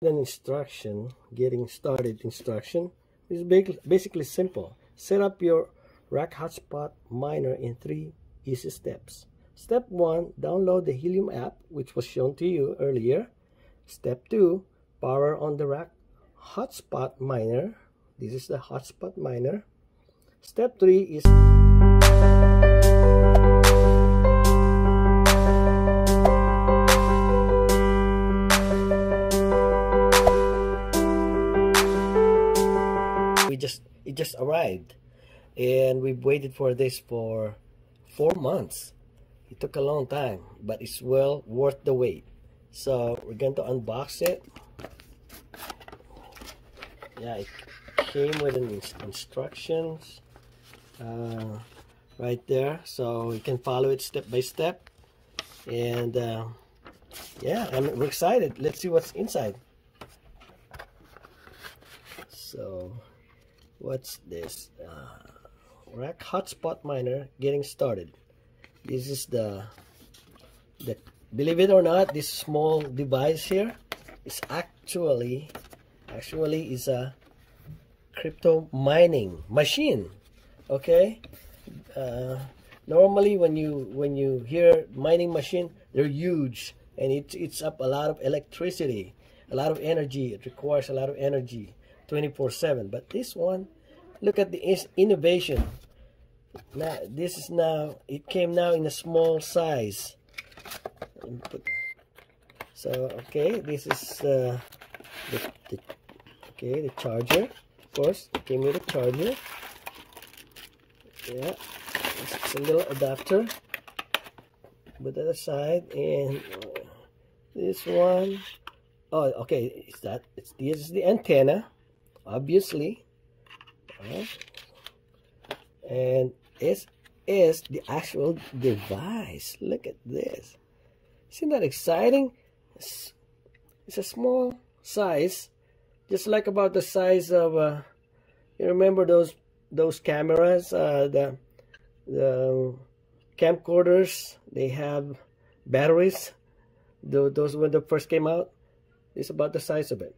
An instruction, getting started instruction, is basically simple. Set up your rack hotspot miner in 3 easy steps. Step 1, download the Helium app, which was shown to you earlier. Step 2, power on the rack hotspot miner. This is the hotspot miner. Step 3 is it just arrived, and we've waited for this for 4 months. It took a long time, but it's well worth the wait. So we're going to unbox it. Yeah, it came with an instructions right there, so you can follow it step by step. And yeah, we're excited. Let's see what's inside. So what's this? Rack hotspot miner getting started. This is the believe it or not, this small device here is actually is a crypto mining machine. Okay, normally when you hear mining machine, they're huge and it's up a lot of electricity, a lot of energy. It requires a lot of energy 24/7. But this one, look at the innovation. Now it came now in a small size. So okay, this is the charger. Of course, it came with a charger. Yeah, it's a little adapter. Put that aside, and this one. Oh, okay. This is the antenna, obviously. And this is the actual device. Look at this. Isn't that exciting? It's a small size, just like about the size of you remember those cameras, the camcorders, they have batteries. Those when they first came out, it's about the size of it.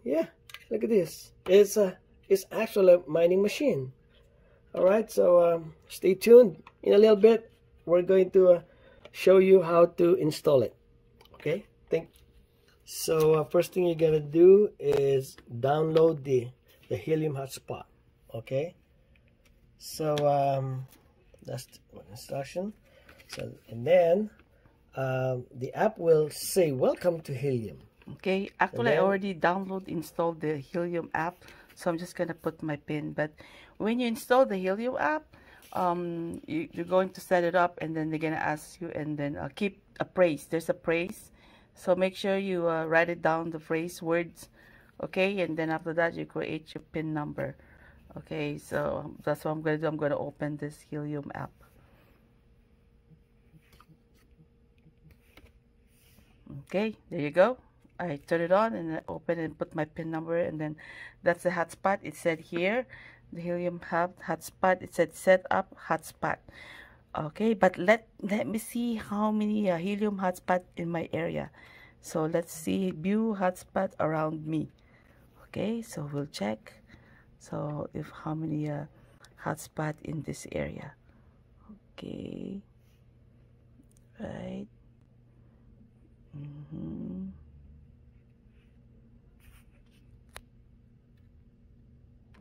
Yeah, look at this. It's actually a mining machine. All right, so stay tuned. In a little bit, we're going to show you how to install it. Okay, so first thing you're gonna do is download the Helium hotspot. Okay, so that's the instruction. So and then the app will say welcome to Helium. Okay, actually I already installed the Helium app, so I'm just gonna put my pin. But when you install the Helium app, you're going to set it up, and then they're gonna ask you, and then keep a phrase. There's a phrase, so make sure you write it down, the phrase words. Okay, and then after that you create your pin number. Okay, so that's what I'm gonna do. I'm gonna open this Helium app. Okay, there you go. I turn it on and I open and put my pin number, and then that's the hotspot. It said here, the Helium hotspot. It said set up hotspot. Okay, but let me see how many Helium hotspot in my area. So let's see, view hotspot around me. Okay, so we'll check. So if how many hotspot in this area. Okay, right.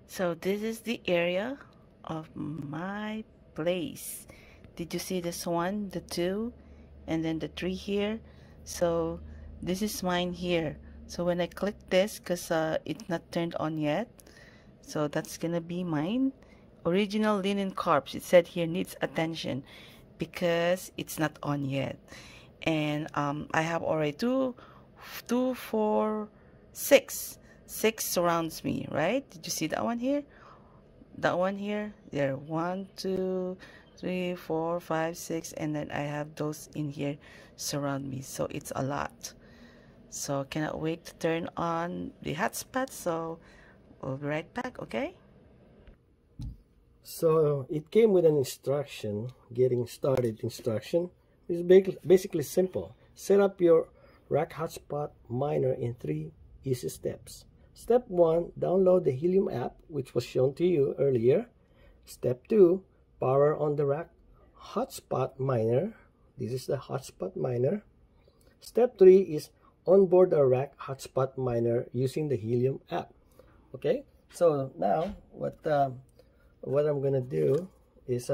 So this is the area of my place. Did you see this one, the 2, and then the 3 here? So this is mine here. So when I click this, because it's not turned on yet, so that's gonna be mine. Original linen corpse, it said here, needs attention because it's not on yet. And I have already 2, 4, 6 surrounds me, right? Did you see that one here? That one here? There, 1, 2, 3, 4, 5, 6, and then I have those in here surround me. So it's a lot. So cannot wait to turn on the hotspot. So we'll be right back. Okay. So it came with an instruction, getting started instruction. It's basically simple. Set up your rack hotspot miner in 3 easy steps. Step 1, download the Helium app, which was shown to you earlier. Step 2, power on the rack hotspot miner. This is the hotspot miner. Step 3 is onboard a rack hotspot miner using the Helium app. Okay, so now what I'm gonna do is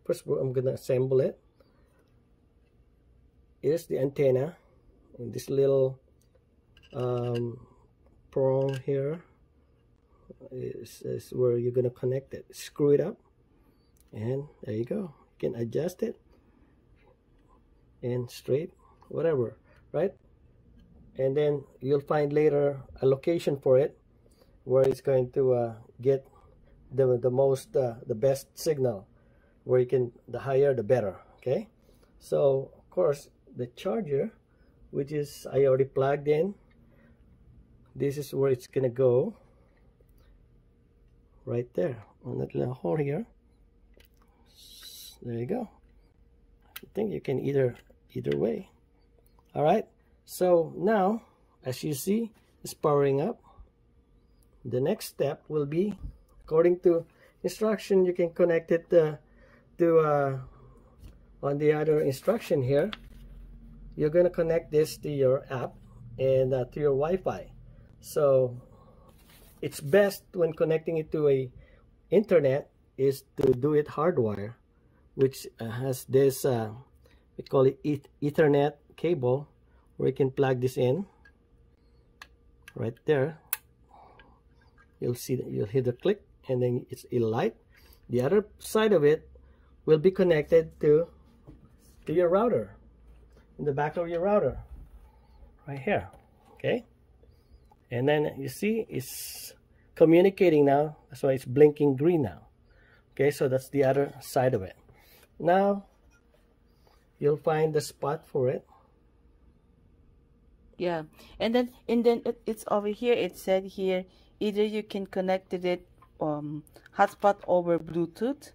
first I'm gonna assemble it. Here's the antenna, and this little prong here is where you're gonna connect it. Screw it up, and there you go. You can adjust it and straight, whatever, right? And then you'll find later a location for it where it's going to get the best signal, where you can, the higher the better. Okay, so of course the charger, which is I already plugged in, this is where it's gonna go, right there on that little hole here. There you go. I think you can either way. All right, so now as you see, it's powering up. The next step will be, according to instruction, you can connect it on the other instruction here. You're going to connect this to your app and to your Wi-Fi. So it's best when connecting it to a internet is to do it hardwire, which has this we call it Ethernet cable, where you can plug this in right there. You'll see that you'll hit the click, and then it'll light. The other side of it will be connected to your router, in the back of your router right here. Okay, and then you see it's communicating now. That's why it's blinking green now. Okay, so that's the other side of it. Now you'll find the spot for it. Yeah, and then it's over here. It said here, either you can connect it hotspot over Bluetooth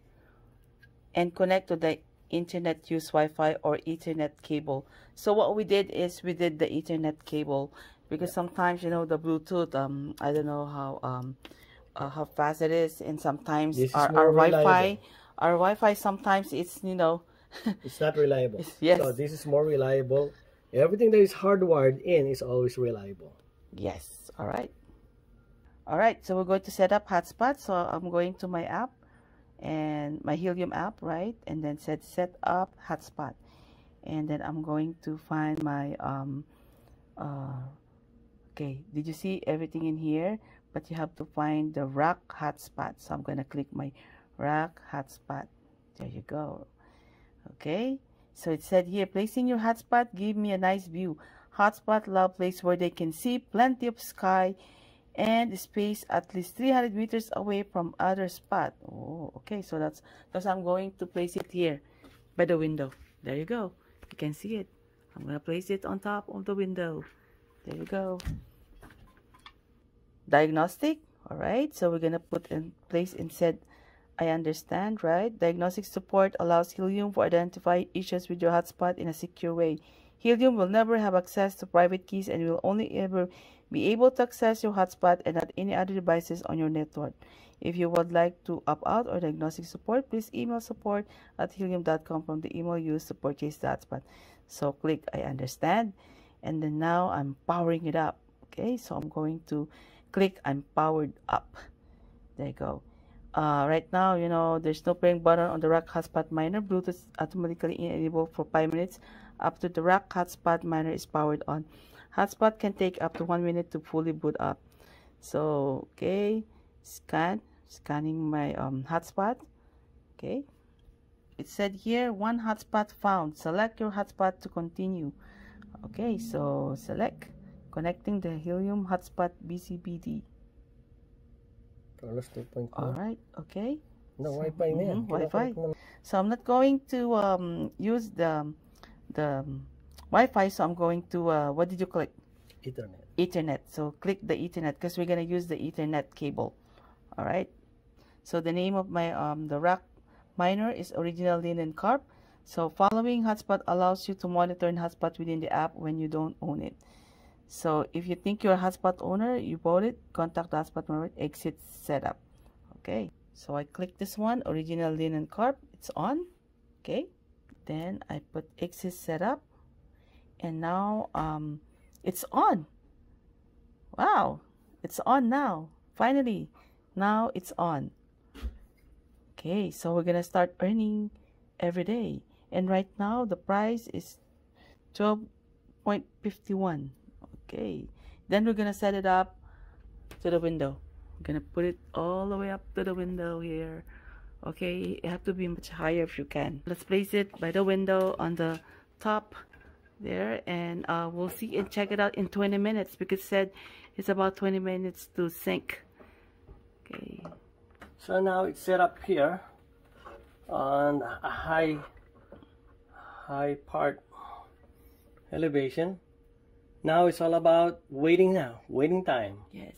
and connect to the internet use Wi-Fi or Ethernet cable. So what we did is we did the Ethernet cable, because sometimes, you know, the Bluetooth, I don't know how fast it is, and sometimes our Wi-Fi sometimes it's, you know, it's not reliable. Yes. So this is more reliable. Everything that is hardwired in is always reliable. Yes. All right. All right. So we're going to set up hotspot. So I'm going to my app and my Helium app, right? And then set up hotspot. And then I'm going to find my okay. Did you see everything in here? But you have to find the rack hotspot. So I'm going to click my rack hotspot. There you go. Okay. So it said here, placing your hotspot, give me a nice view. Hotspot allow place where they can see plenty of sky and space at least 300 meters away from other spot. Oh, okay. So that's I'm going to place it here by the window. There you go. You can see it. I'm going to place it on top of the window. There you go. Diagnostic. All right. So we're going to put in place and said, I understand, right? Diagnostic support allows Helium to identify issues with your hotspot in a secure way. Helium will never have access to private keys and will only ever be able to access your hotspot and not any other devices on your network. If you would like to opt out or diagnostic support, please email support@helium.com from the email used to purchase the hotspot. So click I understand, and then now I'm powering it up. Okay, so I'm going to click I'm powered up. There you go. Right now, you know, there's no pairing button on the rack hotspot miner. Bluetooth automatically enabled for 5 minutes after the rack hotspot miner is powered on. Hotspot can take up to 1 minute to fully boot up. So, okay, scanning my hotspot. Okay, it said here, one hotspot found. Select your hotspot to continue. Okay, so select connecting the Helium hotspot BCBD. All right, okay. No, so, Wi-Fi na yan. Wi-Fi. So I'm not going to use the Wi-Fi, so I'm going to what did you click? Ethernet. Ethernet. So click the Ethernet because we're gonna use the Ethernet cable. All right. So the name of my the rack miner is Original Linen Carp. So following hotspot allows you to monitor an hotspot within the app when you don't own it. So if you think you're a hotspot owner, you bought it, contact the hotspot owner, exit setup. Okay, so I click this one, original linen carp, it's on. Okay, then I put exit setup, and now it's on. Wow, it's on now. Finally, now it's on. Okay, so we're gonna start earning every day, and right now the price is 12.51. Okay, then we're gonna set it up to the window. I'm gonna put it all the way up to the window here. Okay, you have to be much higher if you can. Let's place it by the window on the top there, and we'll see and check it out in 20 minutes because it said it's about 20 minutes to sync. Okay, so now it's set up here on a high part elevation. Now it's all about waiting time. Yes,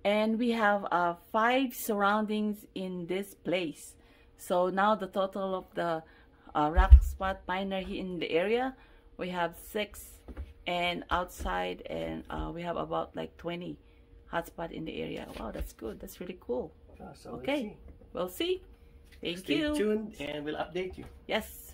and we have 5 surroundings in this place. So now the total of the rock spot miner here in the area, we have 6, and outside, and we have about like 20 hotspot in the area. Wow, that's good. That's really cool. So okay, we'll see. Thank Stay you. tuned and we'll update you. Yes.